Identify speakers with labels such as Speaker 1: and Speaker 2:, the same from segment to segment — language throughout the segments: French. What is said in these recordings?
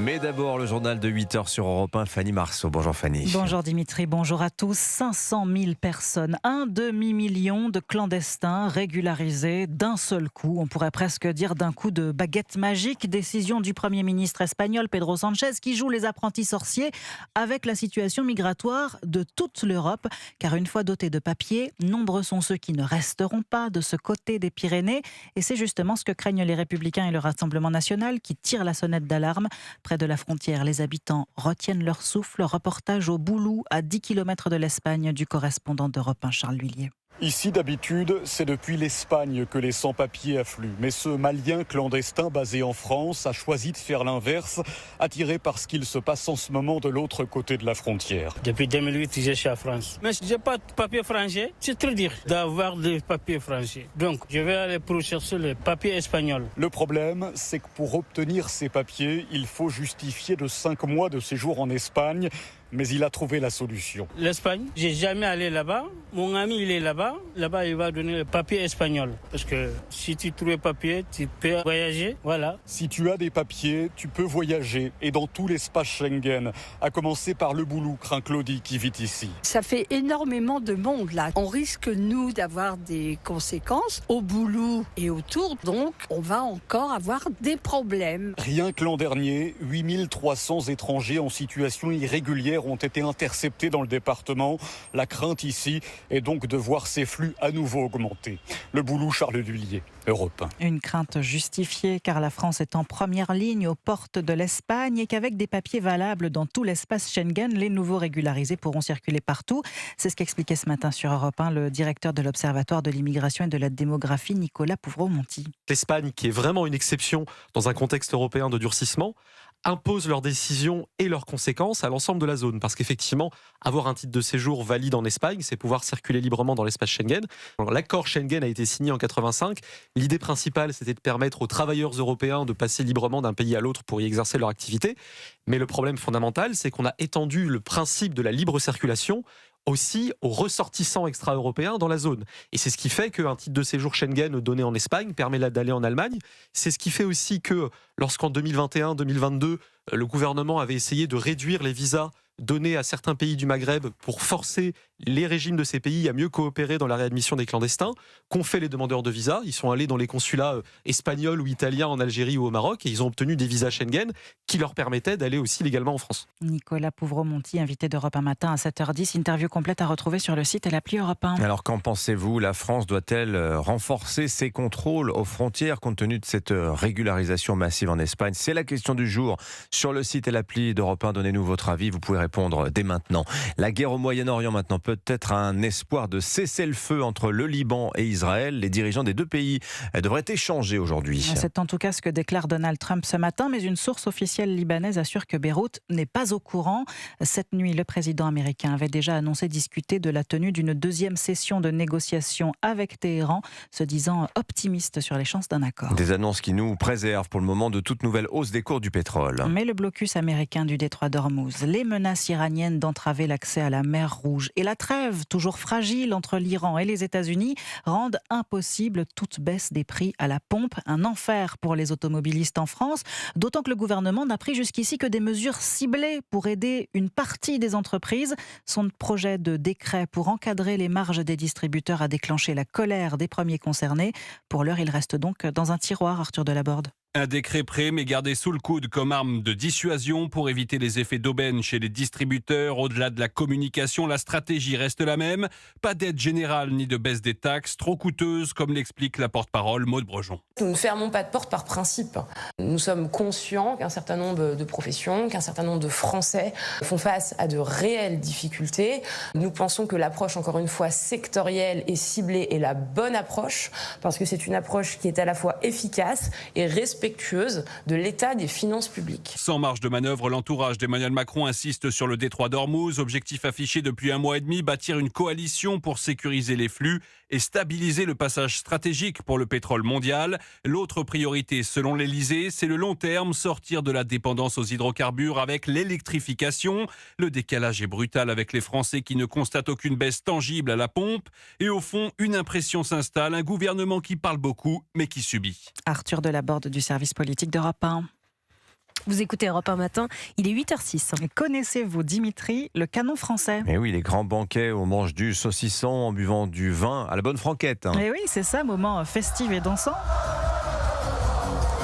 Speaker 1: Mais d'abord, le journal de 8h sur Europe 1, Fanny Marceau. Bonjour Fanny.
Speaker 2: Bonjour Dimitri, bonjour à tous. 500 000 personnes, un demi-million de clandestins régularisés d'un seul coup. On pourrait presque dire d'un coup de baguette magique. Décision du Premier ministre espagnol Pedro Sánchez qui joue les apprentis sorciers avec la situation migratoire de toute l'Europe. Car une fois dotés de papiers, nombreux sont ceux qui ne resteront pas de ce côté des Pyrénées. Et c'est justement ce que craignent les Républicains et le Rassemblement national qui tirent la sonnette d'alarme. Près de la frontière, les habitants retiennent leur souffle. Reportage au Boulou, à 10 km de l'Espagne, du correspondant d'Europe 1, Charles Lhuillier.
Speaker 3: Ici, d'habitude, c'est depuis l'Espagne que les sans-papiers affluent. Mais ce Malien clandestin basé en France a choisi de faire l'inverse, attiré par ce qu'il se passe en ce moment de l'autre côté de la frontière.
Speaker 4: Depuis 2008, je suis en France. Mais je n'ai pas de papier français. C'est très dur d'avoir des papiers français. Donc, je vais aller pour chercher les papiers espagnols.
Speaker 3: Le problème, c'est que pour obtenir ces papiers, il faut justifier de 5 mois de séjour en Espagne. Mais il a trouvé la solution.
Speaker 4: L'Espagne, j'ai jamais allé là-bas. Mon ami, il est là-bas. Là-bas, il va donner le papier espagnol. Parce que si tu trouves papier, tu peux voyager. Voilà.
Speaker 3: Si tu as des papiers, tu peux voyager. Et dans tout l'espace Schengen. À commencer par le Boulou, craint Claudie, qui vit ici.
Speaker 5: Ça fait énormément de monde là. On risque, nous, d'avoir des conséquences au Boulou et autour. Donc, on va encore avoir des problèmes.
Speaker 3: Rien que l'an dernier, 8300 étrangers en situation irrégulière ont été interceptés dans le département. La crainte ici est donc de voir ces flux à nouveau augmenter. Le Boulou, Charles Lhuillier, Europe 1.
Speaker 2: Une crainte justifiée car la France est en première ligne aux portes de l'Espagne et qu'avec des papiers valables dans tout l'espace Schengen, les nouveaux régularisés pourront circuler partout. C'est ce qu'expliquait ce matin sur Europe 1 le directeur de l'Observatoire de l'immigration et de la démographie, Nicolas Pouvreau-Monti.
Speaker 6: L'Espagne, qui est vraiment une exception dans un contexte européen de durcissement, impose leurs décisions et leurs conséquences à l'ensemble de la zone. Parce qu'effectivement, avoir un titre de séjour valide en Espagne, c'est pouvoir circuler librement dans l'espace Schengen. Alors, l'accord Schengen a été signé en 85. L'idée principale, c'était de permettre aux travailleurs européens de passer librement d'un pays à l'autre pour y exercer leur activité. Mais le problème fondamental, c'est qu'on a étendu le principe de la libre circulation aussi aux ressortissants extra-européens dans la zone. Et c'est ce qui fait qu'un titre de séjour Schengen donné en Espagne permet d'aller en Allemagne. C'est ce qui fait aussi que lorsqu'en 2021-2022, le gouvernement avait essayé de réduire les visas donnés à certains pays du Maghreb pour forcer les régimes de ces pays à mieux coopérer dans la réadmission des clandestins, qu'ont fait les demandeurs de visas. Ils sont allés dans les consulats espagnols ou italiens en Algérie ou au Maroc et ils ont obtenu des visas Schengen qui leur permettaient d'aller aussi légalement en France.
Speaker 2: Nicolas Pouvreau-Monti, invité d'Europe 1 matin à 7h10. Interview complète à retrouver sur le site et l'appli Europe 1.
Speaker 1: Alors qu'en pensez-vous? La France doit-elle renforcer ses contrôles aux frontières compte tenu de cette régularisation massive en Espagne? C'est la question du jour. Sur le site et l'appli d'Europe 1, donnez-nous votre avis. Vous pouvez répondre dès maintenant. La guerre au Moyen-Orient maintenant, peut-être un espoir de cesser le feu entre le Liban et Israël. Les dirigeants des deux pays devraient échanger aujourd'hui.
Speaker 2: C'est en tout cas ce que déclare Donald Trump ce matin, mais une source officielle libanaise assure que Beyrouth n'est pas au courant. Cette nuit, le président américain avait déjà annoncé discuter de la tenue d'une deuxième session de négociations avec Téhéran, se disant optimiste sur les chances d'un accord.
Speaker 1: Des annonces qui nous préservent pour le moment de toute nouvelle hausse des cours du pétrole.
Speaker 2: Mais le blocus américain du détroit d'Ormuz, les menaces iraniennes d'entraver l'accès à la mer Rouge et la trêve toujours fragile entre l'Iran et les États-Unis rendent impossible toute baisse des prix à la pompe. Un enfer pour les automobilistes en France, d'autant que le gouvernement n'a pris jusqu'ici que des mesures ciblées pour aider une partie des entreprises. Son projet de décret pour encadrer les marges des distributeurs a déclenché la colère des premiers concernés. Pour l'heure, il reste donc dans un tiroir, Arthur Delaborde.
Speaker 7: Un décret prêt mais gardé sous le coude comme arme de dissuasion pour éviter les effets d'aubaine chez les distributeurs. Au-delà de la communication, la stratégie reste la même. Pas d'aide générale ni de baisse des taxes, trop coûteuses, comme l'explique la porte-parole Maude Brejon.
Speaker 8: Nous ne fermons pas de porte par principe. Nous sommes conscients qu'un certain nombre de professions, qu'un certain nombre de Français font face à de réelles difficultés. Nous pensons que l'approche, encore une fois, sectorielle et ciblée est la bonne approche, parce que c'est une approche qui est à la fois efficace et respectueuse de l'état des finances publiques.
Speaker 7: Sans marge de manœuvre, l'entourage d'Emmanuel Macron insiste sur le détroit d'Ormuz. Objectif affiché depuis 1 mois et demi, bâtir une coalition pour sécuriser les flux et stabiliser le passage stratégique pour le pétrole mondial. L'autre priorité, selon l'Elysée, c'est le long terme, sortir de la dépendance aux hydrocarbures avec l'électrification. Le décalage est brutal avec les Français qui ne constatent aucune baisse tangible à la pompe. Et au fond, une impression s'installe, un gouvernement qui parle beaucoup, mais qui subit.
Speaker 2: Arthur Delaborde du service politique d'Europe 1.
Speaker 9: Vous écoutez Europe 1 matin, il est 8h06.
Speaker 2: Connaissez-vous, Dimitri, le canon français ?
Speaker 1: Et oui, les grands banquets où on mange du saucisson en buvant du vin à la bonne franquette.
Speaker 2: Et oui, c'est ça, moment festif et dansant.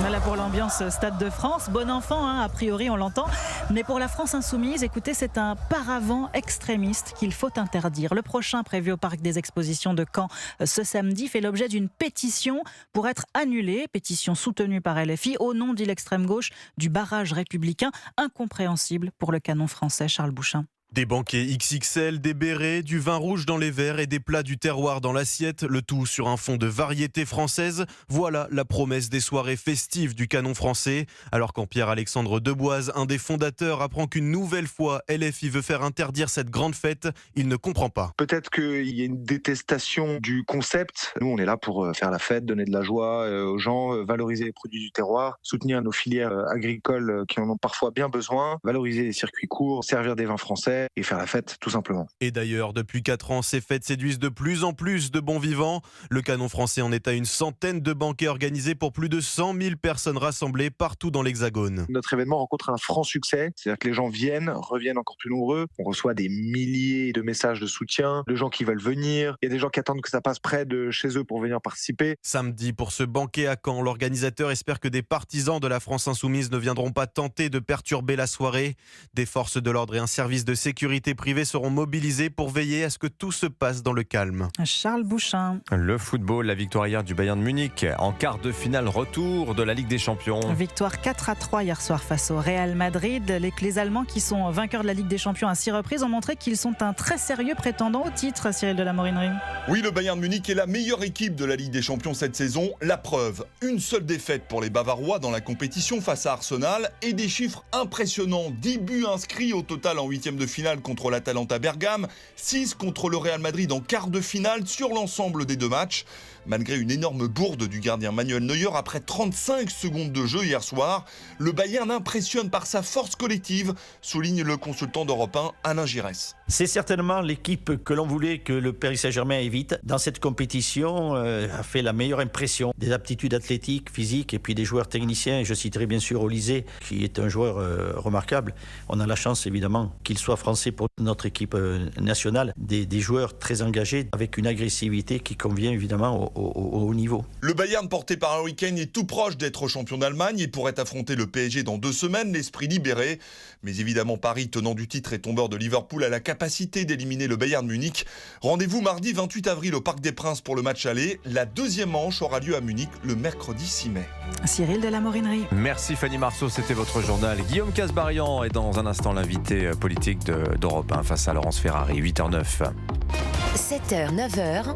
Speaker 2: Voilà pour l'ambiance Stade de France. Bon enfant, a priori on l'entend. Mais pour la France insoumise, écoutez, c'est un paravent extrémiste qu'il faut interdire. Le prochain, prévu au Parc des Expositions de Caen ce samedi, fait l'objet d'une pétition pour être annulé. Pétition soutenue par LFI au nom, dit l'extrême gauche, du barrage républicain. Incompréhensible pour le canon français, Charles Bouchin.
Speaker 10: Des banquets XXL, des bérets, du vin rouge dans les verres et des plats du terroir dans l'assiette, le tout sur un fond de variété française. Voilà la promesse des soirées festives du canon français. Alors quand Pierre-Alexandre Deboise, un des fondateurs, apprend qu'une nouvelle fois LFI veut faire interdire cette grande fête, il ne comprend pas.
Speaker 11: Peut-être qu'il y a une détestation du concept. Nous, on est là pour faire la fête, donner de la joie aux gens, valoriser les produits du terroir, soutenir nos filières agricoles qui en ont parfois bien besoin, valoriser les circuits courts, servir des vins français et faire la fête, tout simplement.
Speaker 10: Et d'ailleurs, depuis 4 ans, ces fêtes séduisent de plus en plus de bons vivants. Le canon français en est à une centaine de banquets organisés pour plus de 100 000 personnes rassemblées partout dans l'Hexagone.
Speaker 11: Notre événement rencontre un franc succès, c'est-à-dire que les gens reviennent encore plus nombreux. On reçoit des milliers de messages de soutien, de gens qui veulent venir. Il y a des gens qui attendent que ça passe près de chez eux pour venir participer.
Speaker 10: Samedi, pour ce banquet à Caen, l'organisateur espère que des partisans de la France insoumise ne viendront pas tenter de perturber la soirée. Des forces de l'ordre et un service de sécurité privée seront mobilisés pour veiller à ce que tout se passe dans le calme.
Speaker 2: Charles Bouchin.
Speaker 1: Le football, la victoire hier du Bayern de Munich en quart de finale retour de la Ligue des Champions.
Speaker 2: Victoire 4-3 hier soir face au Real Madrid. Les Allemands qui sont vainqueurs de la Ligue des Champions à 6 reprises ont montré qu'ils sont un très sérieux prétendant au titre, Cyril de la Morinerie.
Speaker 12: Oui, le Bayern de Munich est la meilleure équipe de la Ligue des Champions cette saison. La preuve, une seule défaite pour les Bavarois dans la compétition face à Arsenal et des chiffres impressionnants. 10 buts inscrits au total en huitième de finale contre l'Atalanta Bergame, 6 contre le Real Madrid en quart de finale sur l'ensemble des deux matchs. Malgré une énorme bourde du gardien Manuel Neuer après 35 secondes de jeu hier soir, le Bayern impressionne par sa force collective, souligne le consultant d'Europe 1 Alain Giresse.
Speaker 13: C'est certainement l'équipe que l'on voulait que le Paris Saint-Germain évite. Dans cette compétition, a fait la meilleure impression. Des aptitudes athlétiques, physiques et puis des joueurs techniciens. Je citerai bien sûr Olysée, qui est un joueur remarquable. On a la chance évidemment qu'il soit français pour notre équipe nationale. Des joueurs très engagés avec une agressivité qui convient évidemment au haut niveau.
Speaker 12: Le Bayern, porté par Harry Kane, est tout proche d'être champion d'Allemagne et pourrait affronter le PSG dans 2 semaines, l'esprit libéré. Mais évidemment, Paris, tenant du titre et tombeur de Liverpool, a la capacité d'éliminer le Bayern Munich. Rendez-vous mardi 28 avril au Parc des Princes pour le match aller. La deuxième manche aura lieu à Munich le mercredi 6 mai.
Speaker 2: Cyril de la Morinerie.
Speaker 1: Merci Fanny Marceau, c'était votre journal. Guillaume Casbarian est dans un instant l'invité politique d'Europe 1 face à Laurence Ferrari, 8h09.
Speaker 14: 7h, 9h.